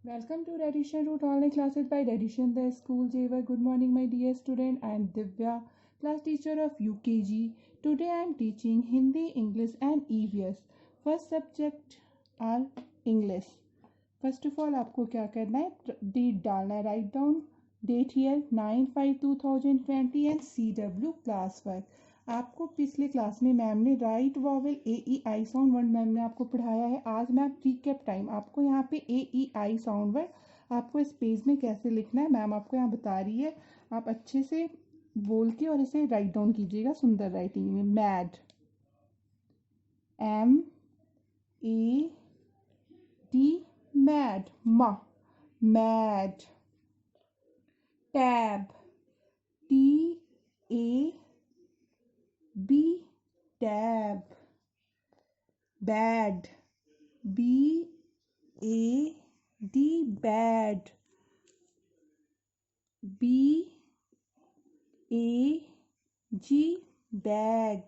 Welcome to Radition Root Online Classes by Radition the School Javer. Good morning, my dear student. I am Divya, class teacher of UKG. Today I am teaching Hindi, English, and EVS. First subject are English. First of all, आपको क्या करना है? Date डालना है. Write down date here 9/5/2020 and CW class work. आपको पिछले class में ma'am ने right vowel A E I sound word ma'am ने आपको पढ़ाया है. आज मैम रिकैप टाइम आपको यहाँ पे ए ई आई साउंड वर्ड आपको इस पेज में कैसे लिखना है मैम आपको यहाँ बता रही है. आप अच्छे से बोल के और इसे राइट डाउन कीजिएगा सुंदर राइटिंग में. Mad, MAD, mad, mad. Tab, TAB, tab. Bad, BAD, bad. BAG, bag.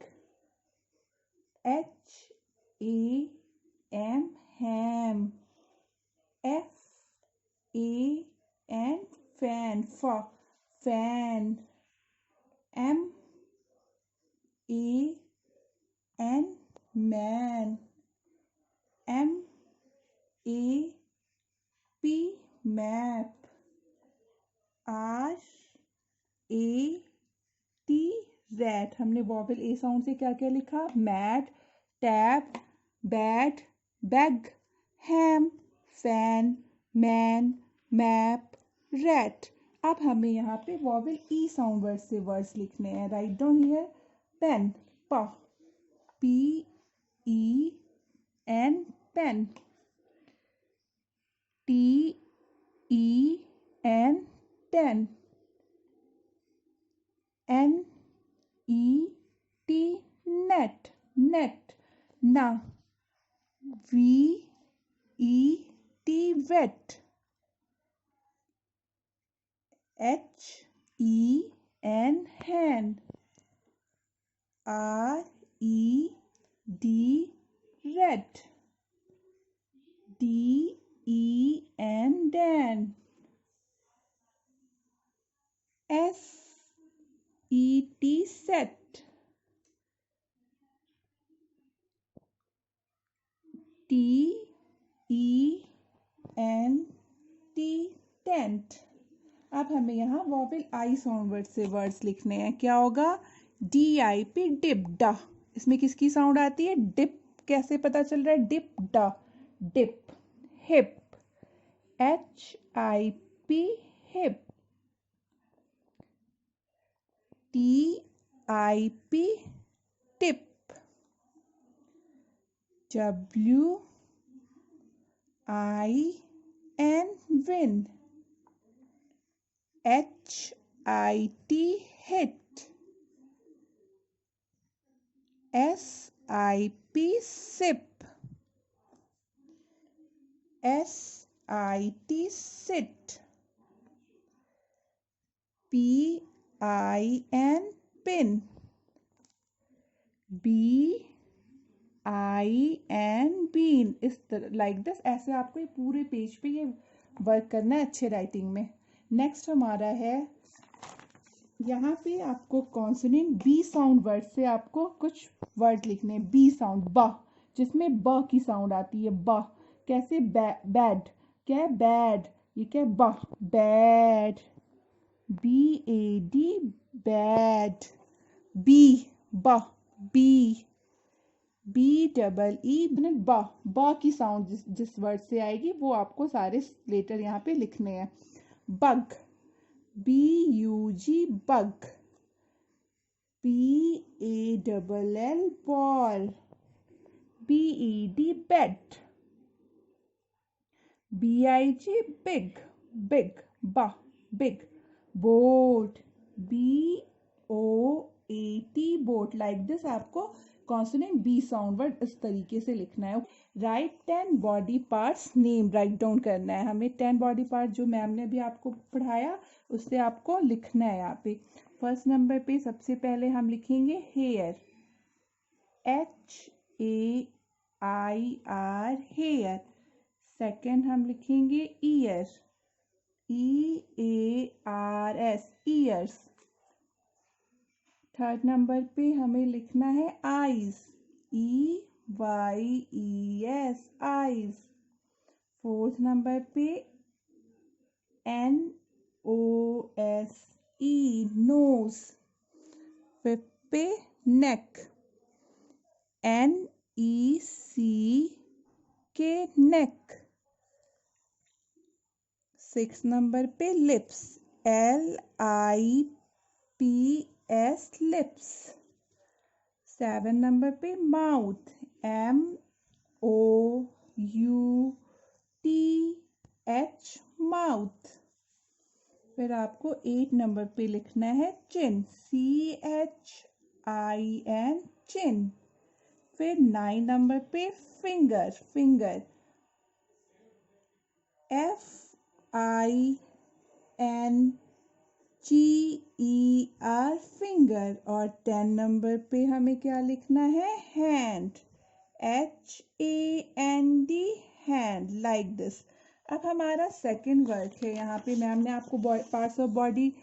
HAM, ham. FAN, fan. Fan. MAN, man. MAP, map. RAT, rat. हमने वॉवेल ए साउंड से क्या क्या लिखा? Mad, tab, bad, bag, ham, fan, man, map, rat. अब हमें यहाँ पे vowel E sound word से वर्ड्स लिखने हैं. Right down here. Pen, PEN, pen. TEN, ten. NET, net, net. Na, VET, vet. HEN, hen. RED, red. DEN, dan. SET, set. TENT, tent. अब हमें यहाँ वॉवेल आई साउंड वर्ड से words लिखने हैं. क्या होगा? DIP, डिप, डा. इसमें किसकी साउंड आती है? डिप. कैसे पता चल रहा है? डिप, डा, dip. Hip, HIP, hip. TIP, tip. WIN, win. HIT, hit. SIP, sip. SIT, sit. PIN, pin. BIN, bean. इस तरह लाइक दिस ऐसे आपको ये पूरे पेज पे ये वर्क करना है अच्छे राइटिंग में. नेक्स्ट हमारा है यहाँ पे आपको कॉन्सोनेंट बी साउंड वर्ड से आपको कुछ वर्ड लिखने हैं. बी साउंड, ब, जिसमें ब की साउंड आती है. ब. कैसे? बैड. क्या है? बैड. ये क्या है? ब, बैड. BAD, bad. बी, ब, बी. BEE, ब की साउंड जिस वर्ड से आएगी वो आपको सारे लेटर यहाँ पे लिखने हैं. Bug, BUG, bug. BALL, ball. BED, bed. BIG, big, big, big. Boat, BOAT, boat. Like this आपको कॉन्सोनेंट बी साउंड वर्ड इस तरीके से लिखना है. Right 10 body parts name write down करना है हमें. 10 बॉडी पार्ट जो मैम ने भी आपको पढ़ाया उससे आपको लिखना है यहाँ पे. फर्स्ट नंबर पे सबसे पहले हम लिखेंगे हेयर. HAIR, hair. सेकंड हम लिखेंगे year, EARS, years. Third number पे हमें लिखना है eyes, EYES, eyes. Fourth number पे NOSE, नोज। फिफ्थ पे नेक, NECK, नेक। सिक्स नंबर पे lips, LIPS, lips. Seven number पे माउथ, MOUTH, माउथ। फिर आपको 8 नंबर पे लिखना है चिन, CHIN, चिन। फिर 9 नंबर पे फिंगर, फिंगर, FINGER, फिंगर। और 10 नंबर पे हमें क्या लिखना है, hand, HAND, hand, like this. अब हमारा सेकंड वर्क है, यहाँ पे मैम ने आपको पार्ट्स ऑफ बॉडी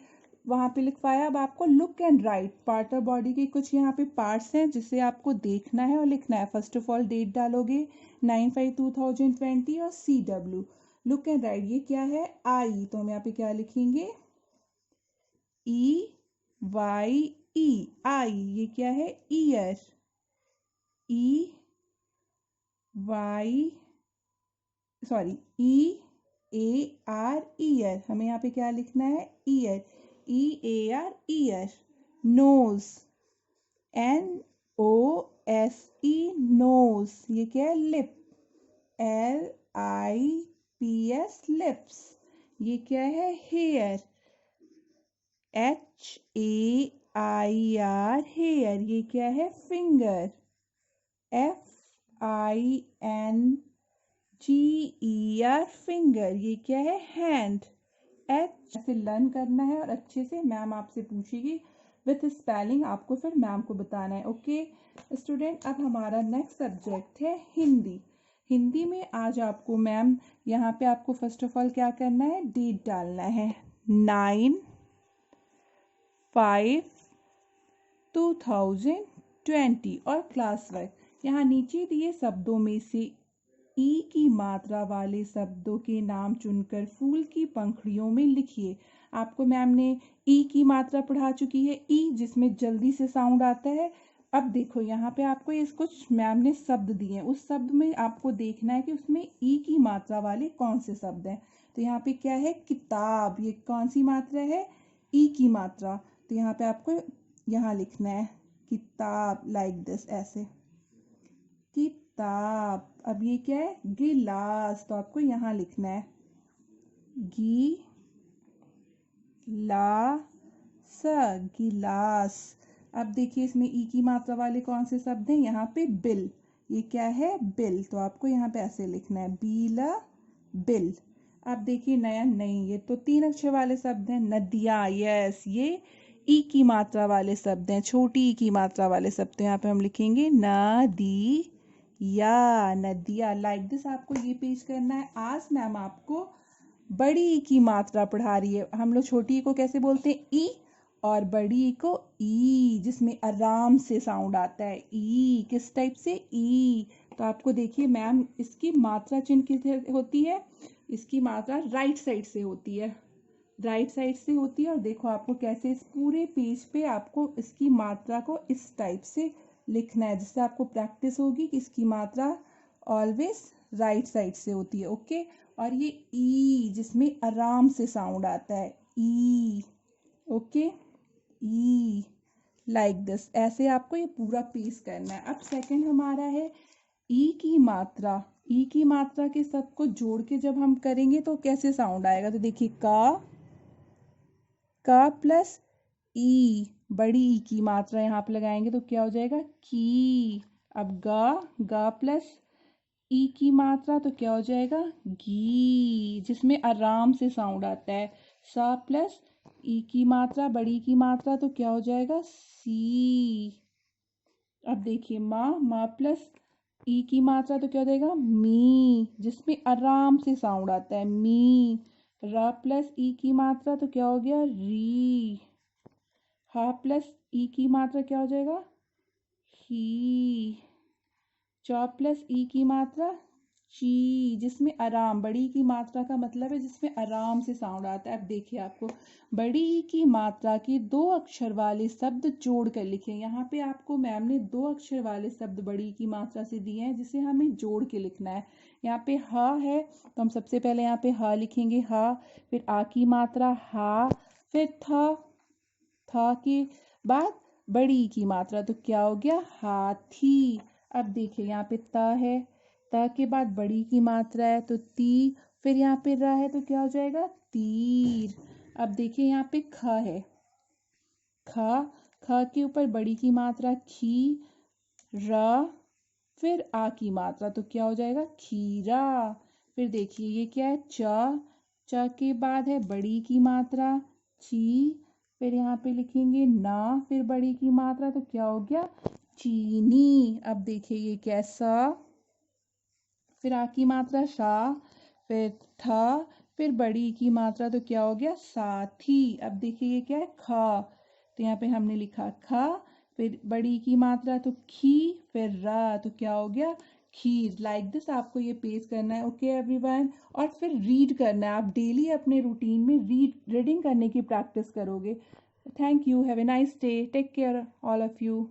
वहाँ पे लिखवाया। अब आपको look and right part of body के कुछ यहाँ पे पार्ट्स हैं जिसे आपको देखना है और लिखना है। फर्स्ट ऑफ ऑल डेट डालोगे 9/5/2020 और CW। लुक एंड राइट ये क्या है, आई, तो हम यहाँ पे क्या लिखेंगे, EYE, आई। ये क्या है, ईयर, EY, EAR, ईयर। हमें यहाँ पे क्या लिखना है, ear, EAR, ear. Nose, NOSE, nose. ये क्या है, लिप, LIPS, लिप्स। ये क्या है, हेयर, HAIR, हेयर। ये क्या है, फिंगर, FINGER, फिंगर। ये क्या है, हैंड, ऐसे लर्न करना है और अच्छे से मैम आपसे पूछेगी विथ स्पेलिंग, आपको फिर मैम को बताना है। ओके स्टूडेंट, अब हमारा नेक्स्ट सब्जेक्ट है हिंदी। हिंदी में आज आपको मैम यहाँ पे आपको फर्स्ट ऑफ ऑल क्या करना है, डेट डालना है, 9/5/2020 और क्लास वर्क। यहाँ नीचे दिए शब्दों में से ई की मात्रा वाले शब्दों के नाम चुनकर फूल की पंखुड़ियों में लिखिए। आपको मैम ने ई की मात्रा पढ़ा चुकी है, ई जिसमें जल्दी से साउंड आता है। अब देखो यहाँ पे आपको ये कुछ मैम ने शब्द दिए हैं, उस शब्द में आपको देखना है कि उसमें ई की मात्रा वाले कौन से शब्द हैं। तो यहाँ पे क्या है, किताब, ये कौन सी मात्रा है, ई की मात्रा। तो यहाँ पे आपको यहाँ लिखना है किताब, लाइक दिस, ऐसे किताब। अब ये क्या है, गिलास, तो आपको यहाँ लिखना है गिलास। अब देखिए इसमें ई की मात्रा वाले कौन से शब्द हैं, यहाँ पे बिल, ये क्या है, बिल, तो आपको यहाँ पे ऐसे लिखना है बिल। अब देखिए नया, नहीं, ये तो 3 अक्षर वाले शब्द हैं, नदिया, यस, ये ई की मात्रा वाले शब्द हैं, छोटी ई की मात्रा वाले शब्द। तो यहाँ पे हम लिखेंगे नदिया, लाइक दिस। आपको ये पेश करना है। आज मैम आपको बड़ी ई की मात्रा पढ़ा रही है। हम लोग छोटी ई को कैसे बोलते हैं, ई, और बड़ी ई को ई, जिसमें आराम से साउंड आता है, ई, किस टाइप से, ई। तो आपको देखिए मैम इसकी मात्रा चिन्ह किस होती है, इसकी मात्रा राइट साइड से होती है, राइट साइड से होती है। और देखो आपको कैसे इस पूरे पेज पे आपको इसकी मात्रा को इस टाइप से लिखना है, जिससे आपको प्रैक्टिस होगी कि इसकी मात्रा ऑलवेज राइट साइड से होती है। ओके, और ये ई जिसमें आराम से साउंड आता है, ई, ओके, ई, लाइक दिस। ऐसे आपको ये पूरा पेज करना है। अब सेकंड हमारा है ई की मात्रा। ई की मात्रा के सबको जोड़ के जब हम करेंगे तो कैसे साउंड आएगा, तो देखिए का प्लस ई, बड़ी ई की मात्रा यहाँ पे लगाएंगे तो क्या हो जाएगा, की। अब गा प्लस ई की मात्रा तो क्या हो जाएगा, घी, जिसमें आराम से साउंड आता है। सा प्लस ई की मात्रा, बड़ी की मात्रा, तो क्या हो जाएगा, सी। अब देखिए माँ प्लस ई की मात्रा तो क्या हो जाएगा मी, जिसमें आराम से साउंड आता है मी। र प्लस ई की मात्रा तो क्या हो गया री। हा प्लस ई की मात्रा क्या हो जाएगा ही। चौ प्लस ई की मात्रा ची, जिसमें आराम, बड़ी की मात्रा का मतलब है जिसमें आराम से साउंड आता है। अब देखिए आपको बड़ी ई की मात्रा के दो अक्षर वाले शब्द जोड़ कर लिखें। यहाँ पे आपको मैम ने दो अक्षर वाले शब्द बड़ी ई की मात्रा से दिए हैं जिसे हमें जोड़ के लिखना है। यहाँ पे ह है तो हम सबसे पहले यहाँ पे ह लिखेंगे ह, फिर आ की मात्रा हा, फिर था के बाद बड़ी ई की मात्रा तो क्या हो गया हाथी। अब देखिए यहाँ पे त है, त के बाद बड़ी की मात्रा है तो ती, फिर यहाँ पे र है तो क्या हो जाएगा तीर। अब देखिए यहाँ पे ख है, ख, ख के ऊपर बड़ी की मात्रा खी, र, फिर आ की मात्रा तो क्या हो जाएगा खीरा। फिर देखिए ये क्या है च के बाद है बड़ी की मात्रा ची, फिर यहाँ पे लिखेंगे ना, फिर बड़ी की मात्रा तो क्या हो गया चीनी। अब देखिए ये कैसा, फिर आ की मात्रा शा, फिर था, फिर बड़ी की मात्रा तो क्या हो गया साथी। अब देखिए ये क्या है खा, तो यहाँ पे हमने लिखा खा, फिर बड़ी की मात्रा तो खी, फिर रा तो क्या हो गया खीर। लाइक दिस आपको ये पेस्ट करना है ओके एवरीवन। और फिर रीड करना है, आप डेली अपने रूटीन में रीडिंग करने की प्रैक्टिस करोगे। Thank you, have a nice day, take care all of you.